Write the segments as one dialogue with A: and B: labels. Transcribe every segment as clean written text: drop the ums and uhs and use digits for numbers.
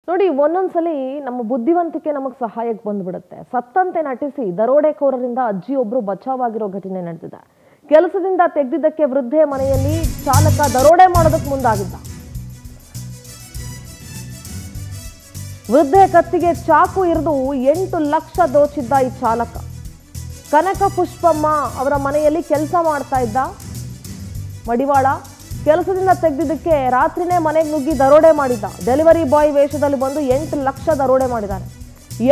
A: ನೋಡಿ, ಒಂದೊಂದ್ಸಲಿ ನಮ್ಮ ಬುದ್ಧಿವಂತಿಕೆ ನಮಗೆ ಸಹಾಯಕ್ಕೆ ಬಂದ್ಬಿಡುತ್ತೆ. ಸತ್ತಂತೆ ನಟಿಸಿ ದರೋಡೆಕೋರರಿಂದ ಅಜ್ಜಿಯೊಬ್ರು ಬಚಾವಾಗಿರೋ ಘಟನೆ ನಡೆದಿದೆ. ಕೆಲಸದಿಂದ ತೆಗೆದಿದ್ದಕ್ಕೆ ವೃದ್ಧೆ ಮನೆಯಲ್ಲಿ ಚಾಲಕ ದರೋಡೆ ಮಾಡೋದಕ್ಕೆ ಮುಂದಾಗಿದ್ದ. ವೃದ್ಧೆ ಕತ್ತಿಗೆ ಚಾಕು ಇರಿದು 8 ಲಕ್ಷ ದೋಚಿದ್ದ ಈ ಚಾಲಕ. ಕನಕ ಪುಷ್ಪಮ್ಮ ಅವರ ಮನೆಯಲ್ಲಿ ಕೆಲಸ ಮಾಡ್ತಾ ಇದ್ದ ಮಡಿವಾಳ. ಕೆಲಸದಿಂದ ತೆಗೆದಿದ್ದಕ್ಕೆ ರಾತ್ರಿನೇ ಮನೆಗೆ ನುಗ್ಗಿ ದರೋಡೆ ಮಾಡಿದ್ದ. ಡೆಲಿವರಿ ಬಾಯ್ ವೇಷದಲ್ಲಿ ಬಂದು 8 ಲಕ್ಷ ದರೋಡೆ ಮಾಡಿದ್ದಾನೆ.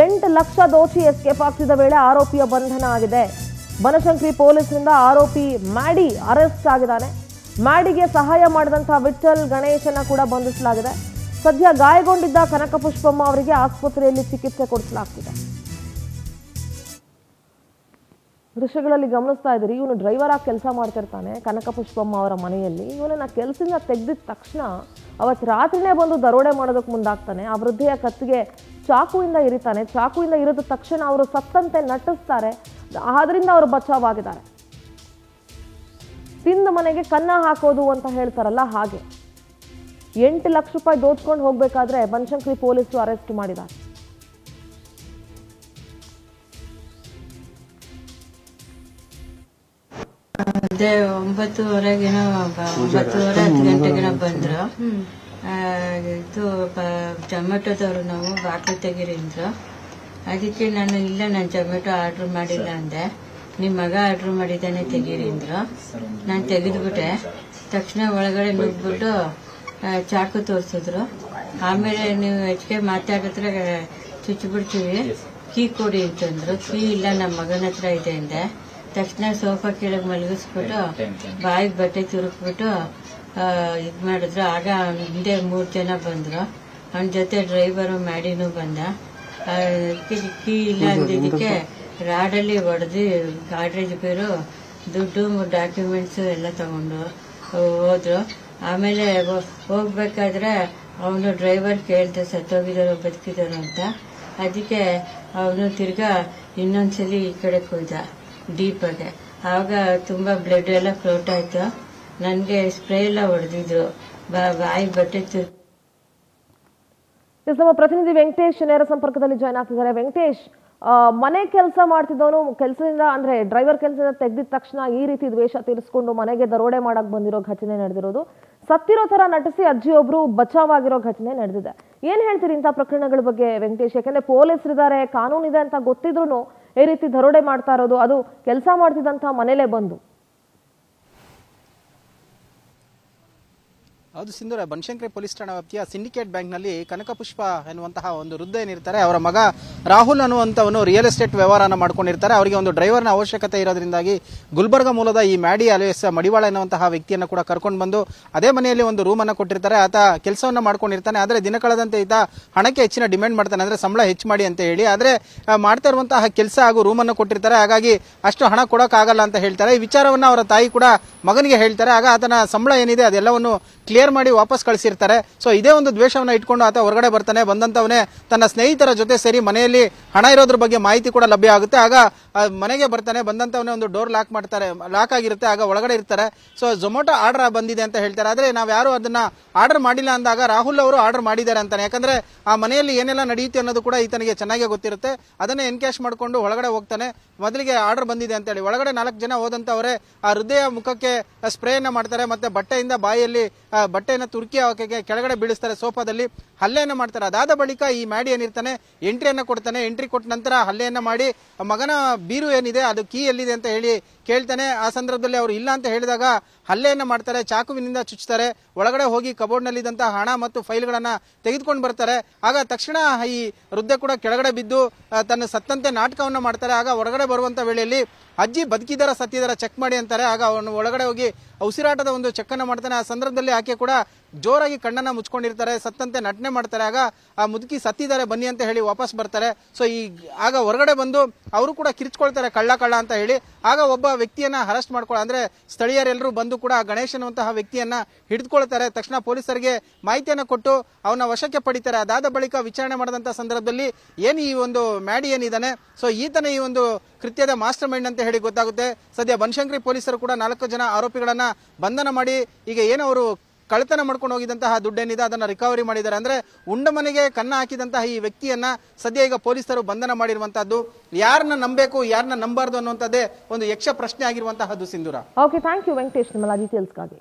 A: 8 ಲಕ್ಷ ದೋಚಿ ಎಸ್ಕೇಪ್ ಆಗ್ತಿದ್ದ ವೇಳೆ ಆರೋಪಿಯ ಬಂಧನ ಆಗಿದೆ. ಬನಶಂಕರಿ ಪೊಲೀಸರಿಂದ ಆರೋಪಿ ಮ್ಯಾಡಿ ಅರೆಸ್ಟ್ ಆಗಿದ್ದಾನೆ. ಮ್ಯಾಡಿಗೆ ಸಹಾಯ ಮಾಡಿದಂತಹ ವಿಠಲ್ ಗಣೇಶನ ಕೂಡ ಬಂಧಿಸಲಾಗಿದೆ. ಸದ್ಯ ಗಾಯಗೊಂಡಿದ್ದ ಕನಕ ಪುಷ್ಪಮ್ಮ ಅವರಿಗೆ ಆಸ್ಪತ್ರೆಯಲ್ಲಿ ಚಿಕಿತ್ಸೆ ಕೊಡಿಸಲಾಗ್ತಿದೆ. ದೃಶ್ಯಗಳಲ್ಲಿ ಗಮನಿಸ್ತಾ ಇದ್ದೀರಿ, ಇವನು ಡ್ರೈವರ್ ಆಗಿ ಕೆಲಸ ಮಾಡ್ತಿರ್ತಾನೆ ಕನಕ ಪುಷ್ಪಮ್ಮ ಅವರ ಮನೆಯಲ್ಲಿ. ಇವನನ್ನ ಕೆಲಸದಿಂದ ತೆಗೆದಿದ ತಕ್ಷಣ ಅವತ್ತು ರಾತ್ರಿನೇ ಬಂದು ದರೋಡೆ ಮಾಡೋದಕ್ಕೆ ಮುಂದಾಗ್ತಾನೆ. ಆ ವೃದ್ಧೆಯ ಕತ್ತಿಗೆ ಚಾಕುವಿಂದ ಇರಿತಾನೆ. ಚಾಕುವಿಂದ ಇರಿದ ತಕ್ಷಣ ಅವರು ಸತ್ತಂತೆ ನಟಿಸ್ತಾರೆ. ಆದ್ರಿಂದ ಅವರು ಬಚಾವಾಗಿದ್ದಾರೆ. ತಿಂದ ಮನೆಗೆ ಕನ್ನ ಹಾಕೋದು ಅಂತ ಹೇಳ್ತಾರಲ್ಲ, ಹಾಗೆ 8 ಲಕ್ಷ ರೂಪಾಯಿ ದೋಚ್ಕೊಂಡು ಹೋಗ್ಬೇಕಾದ್ರೆ ಬನಶಂಕರಿ ಪೊಲೀಸರು ಅರೆಸ್ಟ್ ಮಾಡಿದ್ದಾರೆ.
B: ಅದೇ 9:30 10 ಗಂಟೆಗೆ ಬಂದ್ರು. ಇದು ಟೊಮೆಟೊದವ್ರು ನಾವು ಬಾಟ್ಲು ತೆಗೀರಿ ಅಂದ್ರು. ಅದಕ್ಕೆ ನಾನು ಇಲ್ಲ, ನಾನು ಟೊಮೆಟೊ ಆರ್ಡ್ರ್ ಮಾಡಿಲ್ಲ ಅಂದೆ. ನಿಮ್ಮ ಮಗ ಆರ್ಡ್ರ್ ಮಾಡಿದ್ದಾನೆ ತೆಗೀರಿ ಅಂದ್ರು. ನಾನು ತೆಗೆದ್ಬಿಟ್ಟೆ. ತಕ್ಷಣ ಒಳಗಡೆ ನುಗ್ಬಿಟ್ಟು ಚಾಕು ತೋರಿಸಿದ್ರು. ಆಮೇಲೆ ನೀವು ಹೆಚ್ಚಿಗೆ ಮಾತಾಡಿದ್ರೆ ಚುಚ್ಚಿಬಿಡ್ತೀವಿ, ಕೀ ಕೊಡಿ ಅಂತಂದ್ರು. ಕೀ ಇಲ್ಲ, ನಮ್ಮ ಮಗನ ಹತ್ರ ಇದೆ ಅಂದೆ. ತಕ್ಷಣ ಸೋಫಾ ಕೆಳಗೆ ಮಲಗಿಸ್ಬಿಟ್ಟು ಬಾಯಿಗೆ ಬಟ್ಟೆ ತುರುಕ್ಬಿಟ್ಟು ಇದು ಮಾಡಿದ್ರು. ಆಗ ಅವನ ಹಿಂದೆ 3 ಜನ ಬಂದ್ರು. ಅವನ ಜೊತೆ ಡ್ರೈವರು ಮ್ಯಾಡಿನೂ ಬಂದ. ಕೀ ಇಲ್ಲ ಅಂದಿದ್ದಕ್ಕೆ ರಾಡಲ್ಲಿ ಹೊಡೆದು ಗಾಡ್ರೇಜ್ ಬೇರು ದುಡ್ಡು ಡಾಕ್ಯುಮೆಂಟ್ಸ್ ಎಲ್ಲ ತಗೊಂಡು ಹೋದ್ರು. ಆಮೇಲೆ ಹೋಗ್ಬೇಕಾದ್ರೆ ಅವನು ಡ್ರೈವರ್ ಕೇಳ್ದೆ ಸತ್ತೋಗಿದಾರೋ ಬದುಕಿದಾರೋ ಅಂತ. ಅದಕ್ಕೆ ಅವನು ತಿರ್ಗಾ ಇನ್ನೊಂದ್ಸಲಿ ಈ ಕಡೆ ಕೊಯ್ದ ಡೀಪಾಗೆ. ಆವಾಗ ತುಂಬಾ ಬ್ಲಡ್ ಎಲ್ಲ ಫ್ಲೋಟ್ ಆಯ್ತು. ನನ್ಗೆ ಸ್ಪ್ರೇ ಎಲ್ಲ ಹೊಡೆದಿದ್ರು, ಬಾಯಿ ಬಟ್ಟೆ
A: ನಮ್ಮ ಪ್ರತಿನಿಧಿ ವೆಂಕಟೇಶ್ ನೇರ ಸಂಪರ್ಕದಲ್ಲಿ ಜಾಯ್ನ್ ಆಗ್ತಿದ್ದಾರೆ. ವೆಂಕಟೇಶ್, ಮನೆ ಕೆಲಸ ಮಾಡ್ತಿದ್ದವನು ಕೆಲಸದಿಂದ ಅಂದ್ರೆ ಡ್ರೈವರ್ ಕೆಲಸದಿಂದ ತೆಗೆದಿದ ತಕ್ಷಣ ಈ ರೀತಿ ದ್ವೇಷ ತೀರಿಸಿಕೊಂಡು ಮನೆಗೆ ದರೋಡೆ ಮಾಡಕ್ ಬಂದಿರೋ ಘಟನೆ ನಡೆದಿರೋದು. ಸತ್ತಿರೋ ತರ ನಟಿಸಿ ಅಜ್ಜಿಯೊಬ್ರು ಬಚಾವಾಗಿರೋ ಘಟನೆ ನಡೆದಿದೆ. ಏನ್ ಹೇಳ್ತೀರಿ ಇಂಥ ಪ್ರಕರಣಗಳ ಬಗ್ಗೆ ವೆಂಕಟೇಶ್? ಯಾಕಂದ್ರೆ ಪೊಲೀಸರಿದ್ದಾರೆ, ಕಾನೂನಿದೆ ಅಂತ ಗೊತ್ತಿದ್ರು ಈ ರೀತಿ ದರೋಡೆ ಮಾಡ್ತಾ ಇರೋದು, ಅದು ಕೆಲಸ ಮಾಡ್ತಿದ್ದಂತ ಮನೇಲೆ ಬಂದು.
C: ಹೌದು ಸಿಂಧೂರ, ಬನಶಂಕರಿ ಪೊಲೀಸ್ ಠಾಣಾ ವ್ಯಾಪ್ತಿಯ ಸಿಂಡಿಕೇಟ್ ಬ್ಯಾಂಕ್ನಲ್ಲಿ ಕನಕ ಪುಷ್ಪ ಎನ್ನುವಂತಹ ಒಂದು ವೃದ್ಧ ಏನಿರ್ತಾರೆ, ಅವರ ಮಗ ರಾಹುಲ್ ಅನ್ನುವಂಥವನು ರಿಯಲ್ ಎಸ್ಟೇಟ್ ವ್ಯವಹಾರನ ಮಾಡ್ಕೊಂಡಿರ್ತಾರೆ. ಅವರಿಗೆ ಒಂದು ಡ್ರೈವರ್ನ ಅವಶ್ಯಕತೆ ಇರೋದ್ರಿಂದಾಗಿ ಗುಲ್ಬರ್ಗ ಮೂಲದ ಈ ಮ್ಯಾಡಿ ಅಲಿಯಾಸ್ ಮಡಿವಾಳ ಎನ್ನುವಂತಹ ವ್ಯಕ್ತಿಯನ್ನು ಕೂಡ ಕರ್ಕೊಂಡು ಬಂದು ಅದೇ ಮನೆಯಲ್ಲಿ ಒಂದು ರೂಮ್ ಅನ್ನು ಕೊಟ್ಟಿರ್ತಾರೆ. ಆತ ಕೆಲಸವನ್ನ ಮಾಡ್ಕೊಂಡಿರ್ತಾನೆ. ಆದರೆ ದಿನ ಕಳೆದಂತೆ ಈತ ಹಣಕ್ಕೆ ಹೆಚ್ಚಿನ ಡಿಮ್ಯಾಂಡ್ ಮಾಡ್ತಾನೆ, ಅಂದ್ರೆ ಸಂಬಳ ಹೆಚ್ಚು ಮಾಡಿ ಅಂತ ಹೇಳಿ. ಆದ್ರೆ ಮಾಡ್ತಾ ಇರುವಂತಹ ಕೆಲಸ ಹಾಗೂ ರೂಮ್ ಅನ್ನು ಕೊಟ್ಟಿರ್ತಾರೆ, ಹಾಗಾಗಿ ಅಷ್ಟು ಹಣ ಕೊಡೋಕ್ಕಾಗಲ್ಲ ಅಂತ ಹೇಳ್ತಾರೆ. ಈ ವಿಚಾರವನ್ನ ಅವರ ತಾಯಿ ಕೂಡ ಮಗನಿಗೆ ಹೇಳ್ತಾರೆ. ಆಗ ಆತನ ಸಂಬಳ ಏನಿದೆ ಅದೆಲ್ಲವನ್ನು ಕ್ಲಿಯರ್ ಮಾಡಿ ವಾಪಸ್ ಕಳಿಸಿರ್ತಾರೆ. ಸೊ ಇದೇ ಒಂದು ದ್ವೇಷವನ್ನು ಇಟ್ಕೊಂಡು ಆತ ಹೊರಗಡೆ ಬರ್ತಾನೆ. ಬಂದಂತವನೇ ತನ್ನ ಸ್ನೇಹಿತರ ಜೊತೆ ಸೇರಿ ಮನೆಯಲ್ಲಿ ಹಣ ಇರೋದ್ರ ಬಗ್ಗೆ ಮಾಹಿತಿ ಕೂಡ ಲಭ್ಯ ಆಗುತ್ತೆ. ಆಗ ಮನೆಗೆ ಬರ್ತಾನೆ. ಬಂದಂತವನೇ ಒಂದು ಡೋರ್ ಲಾಕ್ ಮಾಡ್ತಾರೆ, ಲಾಕ್ ಆಗಿರುತ್ತೆ. ಆಗ ಒಳಗಡೆ ಇರ್ತಾರೆ. ಸೊ ಝೊಮ್ಯಾಟೊ ಆರ್ಡರ್ ಬಂದಿದೆ ಅಂತ ಹೇಳ್ತಾರೆ. ಆದ್ರೆ ನಾವ್ ಯಾರು ಅದನ್ನ ಆರ್ಡರ್ ಮಾಡಿಲ್ಲ ಅಂದಾಗ ರಾಹುಲ್ ಅವರು ಆರ್ಡರ್ ಮಾಡಿದ್ದಾರೆ ಅಂತಾನೆ. ಯಾಕಂದ್ರೆ ಆ ಮನೆಯಲ್ಲಿ ಏನೆಲ್ಲ ನಡೆಯುತ್ತೆ ಅನ್ನೋದು ಕೂಡ ಈತನಿಗೆ ಚೆನ್ನಾಗಿ ಗೊತ್ತಿರುತ್ತೆ. ಅದನ್ನೇ ಎನ್ಕ್ಯಾಶ್ ಮಾಡ್ಕೊಂಡು ಒಳಗಡೆ ಹೋಗ್ತಾನೆ. ಮೊದಲಿಗೆ ಆರ್ಡರ್ ಬಂದಿದೆ ಅಂತ ಹೇಳಿ ಒಳಗಡೆ 4 ಜನ ಹೋದಂತವರೇ ಆ ಹೃದಯ ಮುಖಕ್ಕೆ ಸ್ಪ್ರೇಯನ್ನ ಮಾಡ್ತಾರೆ. ಮತ್ತೆ ಬಟ್ಟೆಯಿಂದ ಬಾಯಿಯಲ್ಲಿ ಬಟ್ಟೆಯನ್ನು ತುರ್ಕಿ ಹಾಕಕ್ಕೆ ಕೆಳಗಡೆ ಬೀಳಿಸ್ತಾರೆ. ಸೋಫಾದಲ್ಲಿ ಹಲ್ಲೆಯನ್ನ ಮಾಡ್ತಾರೆ. ಅದಾದ ಬಳಿಕ ಈ ಮ್ಯಾಡಿ ಏನಿರ್ತಾನೆ ಎಂಟ್ರಿಯನ್ನ ಕೊಡ್ತಾನೆ. ಎಂಟ್ರಿ ಕೊಟ್ಟ ನಂತರ ಹಲ್ಲೆಯನ್ನ ಮಾಡಿ ಮಗನ ಬೀರು ಏನಿದೆ ಅದು ಕೀ ಎಲ್ಲಿದೆ ಅಂತ ಹೇಳಿ ಕೇಳ್ತಾನೆ. ಆ ಸಂದರ್ಭದಲ್ಲಿ ಅವರು ಇಲ್ಲ ಅಂತ ಹೇಳಿದಾಗ ಹಲ್ಲೆಯನ್ನ ಮಾಡ್ತಾರೆ, ಚಾಕುವಿನಿಂದ ಚುಚ್ಚುತ್ತಾರೆ. ಒಳಗಡೆ ಹೋಗಿ ಕಬೋರ್ಡ್ ನಲ್ಲಿದ್ದಂತಹ ಹಣ ಮತ್ತು ಫೈಲ್ಗಳನ್ನ ತೆಗೆದುಕೊಂಡು ಬರ್ತಾರೆ. ಆಗ ತಕ್ಷಣ ಈ ವೃದ್ಧೆ ಕೂಡ ಕೆಳಗಡೆ ಬಿದ್ದು ತನ್ನ ಸತ್ತಂತೆ ನಾಟಕವನ್ನ ಮಾಡ್ತಾರೆ. ಆಗ ಹೊರಗಡೆ ಬರುವಂತ ವೇಳೆಯಲ್ಲಿ ಅಜ್ಜಿ ಬದುಕಿದಾರ ಸತ್ತಿದಾರ ಚೆಕ್ ಮಾಡಿ ಅಂತಾರೆ. ಆಗ ಅವನು ಒಳಗಡೆ ಹೋಗಿ ಉಸಿರಾಟದ ಒಂದು ಚೆಕ್ ಅನ್ನ ಮಾಡ್ತಾನೆ. ಆ ಸಂದರ್ಭದಲ್ಲಿ ಆಕೆ ಕೂಡ ಜೋರಾಗಿ ಕಣ್ಣನ್ನ ಮುಚ್ಕೊಂಡಿರ್ತಾರೆ, ಸತ್ತಂತೆ ನಟನೆ ಮಾಡ್ತಾರೆ. ಆಗ ಆ ಮುದುಕಿ ಸತ್ತಿದ್ದಾರೆ ಬನ್ನಿ ಅಂತ ಹೇಳಿ ವಾಪಸ್ ಬರ್ತಾರೆ. ಸೊ ಆಗ ಹೊರಗಡೆ ಬಂದು ಅವರು ಕೂಡ ಕಿರ್ಚ್ಕೊಳ್ತಾರೆ ಕಳ್ಳ ಕಳ್ಳ ಅಂತ ಹೇಳಿ. ಆಗ ಒಬ್ಬ ವ್ಯಕ್ತಿಯನ್ನ ಅರೆಸ್ಟ್ ಮಾಡ್ಕೊಳ್ಳ ಅಂದ್ರೆ ಸ್ಥಳೀಯರೆಲ್ಲರೂ ಬಂದು ಕೂಡ ಗಣೇಶ್ ಅನ್ನುವಂತಹ ವ್ಯಕ್ತಿಯನ್ನ ಹಿಡಿದುಕೊಳ್ತಾರೆ. ತಕ್ಷಣ ಪೊಲೀಸರಿಗೆ ಮಾಹಿತಿಯನ್ನ ಕೊಟ್ಟು ಅವನ ವಶಕ್ಕೆ ಪಡಿತಾರೆ. ಅದಾದ ಬಳಿಕ ವಿಚಾರಣೆ ಮಾಡಿದಂತಹ ಸಂದರ್ಭದಲ್ಲಿ ಏನು ಈ ಒಂದು ಮ್ಯಾಡಿ ಏನಿದ್ದಾನೆ, ಸೊ ಈತನ ಈ ಒಂದು ಕೃತ್ಯದ ಮಾಸ್ಟರ್ ಮೈಂಡ್ ಅಂತ ಹೇಳಿ ಗೊತ್ತಾಗುತ್ತೆ. ಸದ್ಯ ಬನಶಂಕರಿ ಪೊಲೀಸರು ಕೂಡ 4 ಜನ ಆರೋಪಿಗಳನ್ನ ಬಂಧನ ಮಾಡಿ ಈಗ ಏನವರು ಕಳ್ಳತನ ಮಾಡ್ಕೊಂಡು ಹೋಗಿದಂತಹ ದುಡ್ಡೇನಿದೆ ಅದನ್ನ ರಿಕವರಿ ಮಾಡಿದ್ದಾರೆ. ಅಂದ್ರೆ ಉಂಡ ಮನೆಗೆ ಕನ್ನ ಹಾಕಿದಂತಹ ಈ ವ್ಯಕ್ತಿಯನ್ನ ಸದ್ಯ ಈಗ ಪೊಲೀಸರು ಬಂಧನ ಮಾಡಿರುವಂತಹದ್ದು. ಯಾರನ್ನ ನಂಬಬೇಕು ಯಾರನ್ನ ನಂಬಾರ್ದು ಅನ್ನುವಂಥದ್ದೇ ಒಂದು ಯಕ್ಷ ಪ್ರಶ್ನೆ ಆಗಿರುವಂತಹದ್ದು ಸಿಂಧೂರ.
A: ಓಕೆ, ಥ್ಯಾಂಕ್ ಯು ವೆಂಕಟೇಶ್ ನಿಮ್ಮೆಲ್ಲ ಡೀಟೇಲ್ಸ್ಗಾಗಿ.